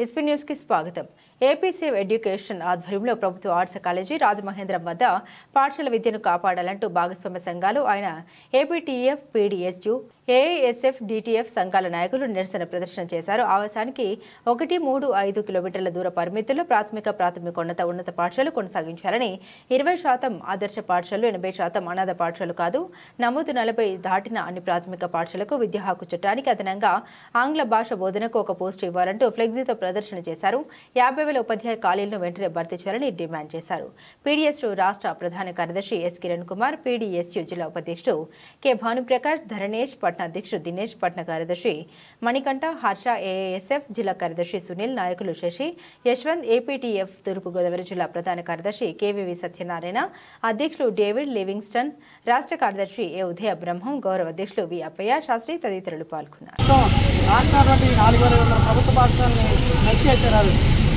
SP news కి స్వాగతం. AP save education ఆధ్వర్యంలో ప్రభుత్వ ఆర్ట్స్ కాలేజీ రాజమహేంద్రం వద్ద పాఠశాల విద్యను కాపాడాలంటూ భాగస్వామ్య సంఘాలు ఆయన ఏపీటీఎఫ్, పీడీఎస్యు, ఏఐఎస్ఎఫ్, డిటిఎఫ్ సంఘాల నాయకులు నిరసన ప్రదర్శన చేశారు. ఆవాసానికి 1-3-5 కిలోమీటర్ల దూర పరిమితుల్లో ప్రాథమికోన్నత పాఠశాలలు కొనసాగించాలని, 20% ఆదర్శ పాఠశాలలు, 80% అనాథ పాఠశాలలు కాదు, నమోదు 40 దాటిన అన్ని ప్రాథమిక పాఠశాలకు విద్యా హక్కు చట్టానికి అదనంగా ఆంగ్ల భాష బోధనకు ఒక పోస్టు ఇవ్వాలంటూ ఫ్లెక్సీతో ప్రదర్శన చేశారు. 50,000 ఉపాధ్యాయ ఖాళీలను వెంటనే భర్తీ చేయాలని డిమాండ్ చేశారు. పీడీఎస్యు రాష్ట్ర ప్రధాన కార్యదర్శి ఎస్ కిరణ్ కుమార్, పీడీఎస్యు జిల్లా ఉపాధ్యక్షుడు కె భానుప్రకాష్, ధరణేష్, పట్నా అధ్యక్షుడు దినేష్, పట్నా కార్యదర్శి మణికంఠ, హర్ష, ఏఐఎస్ఎఫ్ జిల్లా కార్యదర్శి సునీల్, నాయకులు శశి, యశ్వంత్, ఏపీటీఎఫ్ తూర్పుగోదావరి జిల్లా ప్రధాన కార్యదర్శి కేవీవి సత్యనారాయణ, అధ్యక్షులు డేవిడ్ లివింగ్స్టన్, రాష్ట్ర కార్యదర్శి ఏ ఉదయ బ్రహ్మం, గౌరవ అధ్యక్షులు వి అప్పయ్య శాస్త్రి తదితరులు పాల్గొన్నారు.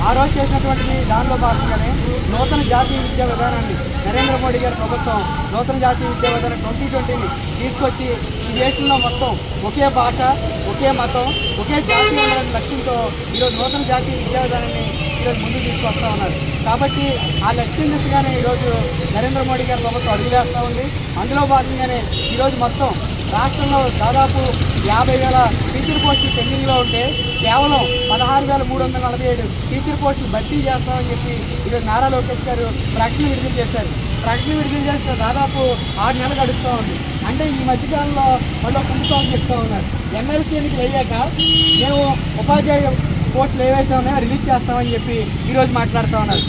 ఆ రోజు చేసినటువంటి దానిలో భాగంగానే నూతన జాతీయ విద్యా విధానాన్ని నరేంద్ర మోడీ గారి ప్రభుత్వం నూతన జాతీయ విద్యా విధానం 2020ని తీసుకొచ్చి ఈ దేశంలో మొత్తం ఒకే భాష, ఒకే మతం, ఒకే జాతి ఉండాలనే లక్ష్యంతో ఈరోజు నూతన జాతీయ విద్యా విధానాన్ని ఈరోజు ముందుకు తీసుకొస్తా ఉన్నారు. కాబట్టి ఆ లక్ష్యం దిశగానే ఈరోజు నరేంద్ర మోడీ గారి ప్రభుత్వం అడుగులేస్తూ ఉంది. అందులో భాగంగానే ఈరోజు మొత్తం రాష్ట్రంలో దాదాపు 50,000 టీచర్ పోస్టులు పెండింగ్లో ఉంటే కేవలం 16,347 టీచర్ పోస్టులు భర్తీ చేస్తామని చెప్పి ఈరోజు నారా లోకేష్ గారు ప్రకటన విడుదల చేశారు. ప్రకటన విడుదల చేస్తే దాదాపు 6 నెలలు గడుస్తూ ఉంది. అంటే ఈ మధ్యకాలంలో మళ్ళీ పుంజుతామని చెప్తా ఉన్నారు. ఎమ్మెల్సీ ఎన్నికలు అయ్యాక మేము ఉపాధ్యాయ పోస్టులు ఏవైతే ఉన్నాయో రిలీజ్ చేస్తామని చెప్పి ఈరోజు మాట్లాడుతూ ఉన్నారు.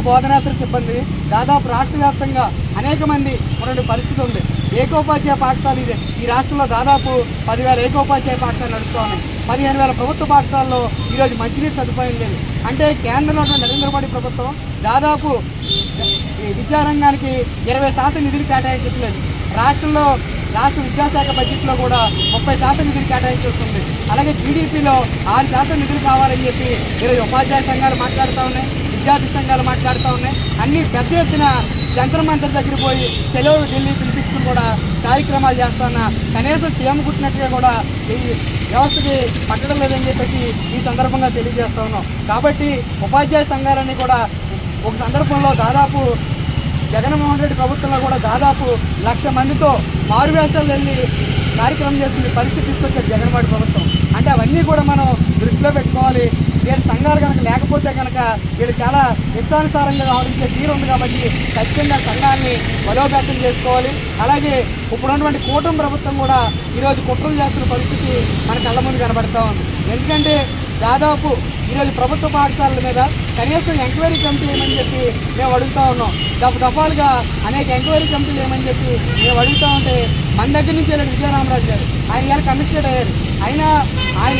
బోధనేతర సిబ్బంది దాదాపు రాష్ట్ర వ్యాప్తంగా అనేక మంది ఉన్నటువంటి పరిస్థితి ఉంది. ఏకోపాధ్యాయ పాఠశాల ఇదే ఈ రాష్ట్రంలో దాదాపు 10,000 ఏకోపాధ్యాయ పాఠశాలలు నడుస్తూ ఉన్నాయి. 15,000 ప్రభుత్వ పాఠశాలలో ఈరోజు మంచినీటి సదుపాయం లేదు. అంటే కేంద్రంలో నరేంద్ర మోడీ ప్రభుత్వం దాదాపు విద్యారంగానికి 20% నిధులు కేటాయించట్లేదు. రాష్ట్ర విద్యాశాఖ బడ్జెట్లో కూడా 30% నిధులు కేటాయించుతుంది. అలాగే జీడీపీలో 6% నిధులు కావాలని చెప్పి ఈరోజు ఉపాధ్యాయ సంఘాలు మాట్లాడుతూ ఉన్నాయి, విద్యార్థి సంఘాలు మాట్లాడుతూ ఉన్నాయి. అన్ని పెద్ద ఎత్తున జంతర్ మంతర్ దగ్గర పోయి సెలవు ఢిల్లీ పిలిపించుకుని కూడా కార్యక్రమాలు చేస్తున్నా కనీసం సీఎం కుట్టినట్టుగా కూడా ఈ వ్యవస్థకి పట్టడం లేదని చెప్పేసి ఈ సందర్భంగా తెలియజేస్తా ఉన్నాం. కాబట్టి ఉపాధ్యాయ సంఘాలన్నీ కూడా ఒక సందర్భంలో దాదాపు జగన్మోహన్ రెడ్డి ప్రభుత్వంలో కూడా దాదాపు 1,00,000 మందితో మారువేషాలు వెళ్ళి కార్యక్రమం చేస్తున్న పరిస్థితి తీసుకొచ్చారు జగన్మోహన్ ప్రభుత్వం. అంటే అవన్నీ కూడా మనం దృష్టిలో పెట్టుకోవాలి. వీళ్ళ సంఘాలు కనుక లేకపోతే కనుక వీళ్ళు చాలా ఇష్టానుసారంగా వ్యవహరించే తీరు ఉంది. కాబట్టి ఖచ్చితంగా సంఘాన్ని బలోపేతం చేసుకోవాలి. అలాగే ఇప్పుడున్నటువంటి కూటమి ప్రభుత్వం కూడా ఈరోజు కుట్రలు చేస్తున్న పరిస్థితి మన కళ్ళ ముందు కనబడతా ఉంది. ఎందుకంటే దాదాపు ఈరోజు ప్రభుత్వ పాఠశాలల మీద కనీసం ఎంక్వైరీ కమిటీ ఏమని చెప్పి మేము అడుగుతూ ఉన్నాం. దఫాలుగా అనేక ఎంక్వైరీ కమిటీలు ఏమని చెప్పి మేము అడుగుతూ ఉంటే మన దగ్గర నుంచి వెళ్ళిన విజయరామరాజు గారు ఆయన ఇలా కమిషనర్ అయ్యారు. ఆయన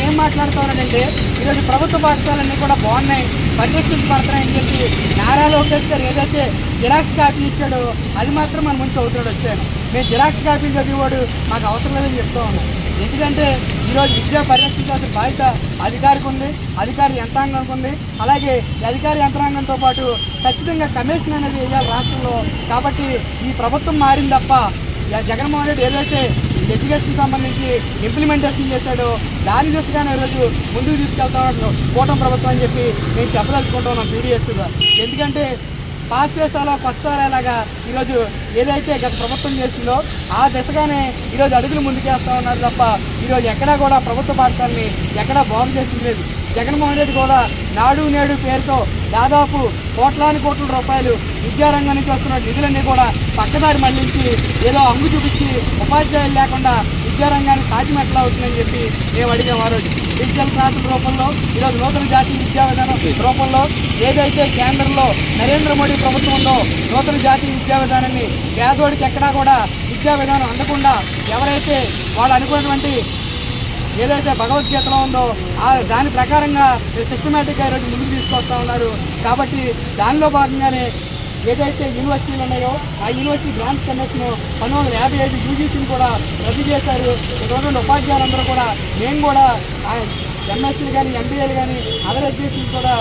ఏం మాట్లాడుతూ ఉన్నాడంటే ఈరోజు ప్రభుత్వ పాఠశాలన్నీ కూడా బాగున్నాయి, పరిరక్షించబడుతున్నాయని చెప్పి నారా లోకేష్ గారు ఏదైతే జిరాక్స్ కాపీ ఇచ్చాడో అది మాత్రం మన ముందు చదువుతాడు వచ్చాను. మేము జిరాక్స్ కాపీలు చదివేవాడు మాకు అవసరం లేదని చెప్తూ ఉన్నాం. ఎందుకంటే ఈరోజు విద్యా పరిరక్షించాల్సిన బాధ్యత అధికారికి ఉంది, అధికారి యంత్రాంగానికి ఉంది. అలాగే అధికారి యంత్రాంగంతో పాటు ఖచ్చితంగా కమిషన్ అనేది వేయాలి రాష్ట్రంలో. కాబట్టి ఈ ప్రభుత్వం మారింది తప్ప జగన్మోహన్ రెడ్డి ఏదైతే ఎడ్యుకేషన్ సంబంధించి ఇంప్లిమెంటేషన్ చేశాడో దాని దిశగానే ఈరోజు ముందుకు తీసుకెళ్తామో కూటమి ప్రభుత్వం అని చెప్పి మేము చెప్పదలుచుకుంటున్నాం పీడీఎస్గా. ఎందుకంటే పాస్ చేసాలో కొత్తలాగా ఈరోజు ఏదైతే గత ప్రభుత్వం చేసిందో ఆ దిశగానే ఈరోజు అడుగులు ముందుకేస్తూ ఉన్నారు తప్ప ఈరోజు ఎక్కడా కూడా ప్రభుత్వ పాఠశాలని ఎక్కడా బాగు చేసింది లేదు. జగన్మోహన్ రెడ్డి కూడా నాడు నేడు పేరుతో దాదాపు కోట్ల రూపాయలు విద్యారంగం నుంచి వస్తున్న నిధులన్నీ కూడా పక్కదారి మళ్లించి ఏదో అంగు చూపించి ఉపాధ్యాయులు లేకుండా విద్యారంగానికి సాధ్యం ఎట్లా అవుతుందని చెప్పి మేము అడిగాం. ఆ రోజు డిజిటల్ క్లాసుల రూపంలో ఈరోజు నూతన జాతీయ విద్యా విధానం రూపంలో ఏదైతే కేంద్రంలో నరేంద్ర మోడీ ప్రభుత్వం ఉందో నూతన జాతీయ విద్యా విధానాన్ని పేదోడికి ఎక్కడా కూడా విద్యా విధానం అందకుండా ఎవరైతే వాళ్ళు అనుకున్నటువంటి ఏదైతే భగవద్గీతలో ఉందో దాని ప్రకారంగా సిస్టమేటిక్గా ఈరోజు ముందుకు తీసుకొస్తా ఉన్నారు. కాబట్టి దానిలో భాగంగానే ఏదైతే యూనివర్సిటీలు ఉన్నాయో ఆ యూనివర్సిటీ గ్రాంట్స్ కమిషన్ 1955 యూజీసీని కూడా రద్దు చేశారు. ఇక్కడ ఉపాధ్యాయులందరూ కూడా మేము కూడా ఎంఎస్సీలు కానీ, ఎంబీఏలు కానీ, అదర్ ఎడ్యుకేషన్ కూడా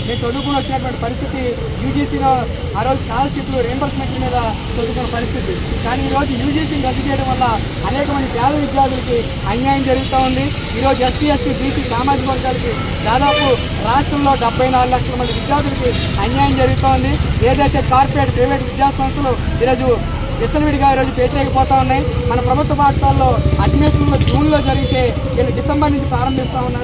నేను చదువుకుని వచ్చినటువంటి పరిస్థితి. యూజీసీలో ఆ రోజు స్కాలర్షిప్లు రీయింబర్స్మెంట్ మీద చదువుకున్న పరిస్థితి. కానీ ఈరోజు యూజీసీని రద్దు చేయడం వల్ల అనేక మంది పేద విద్యార్థులకి అన్యాయం జరుగుతూ ఉంది. ఈరోజు ఎస్సీ, ఎస్టీ, బీసీ సామాజిక వర్గాలకి దాదాపు రాష్ట్రంలో 74 లక్షల మంది విద్యార్థులకి అన్యాయం జరుగుతోంది. ఏదైతే కార్పొరేట్, ప్రైవేట్ విద్యాసంస్థలు ఈరోజు విచ్చలవిడిగా ఈరోజు పెట్టలేకపోతా ఉన్నాయి. మన ప్రభుత్వ పాఠశాలలో అడ్మిషన్లు జూన్లో జరిగితే వీళ్ళు డిసెంబర్ నుంచి ప్రారంభిస్తూ ఉన్నారు.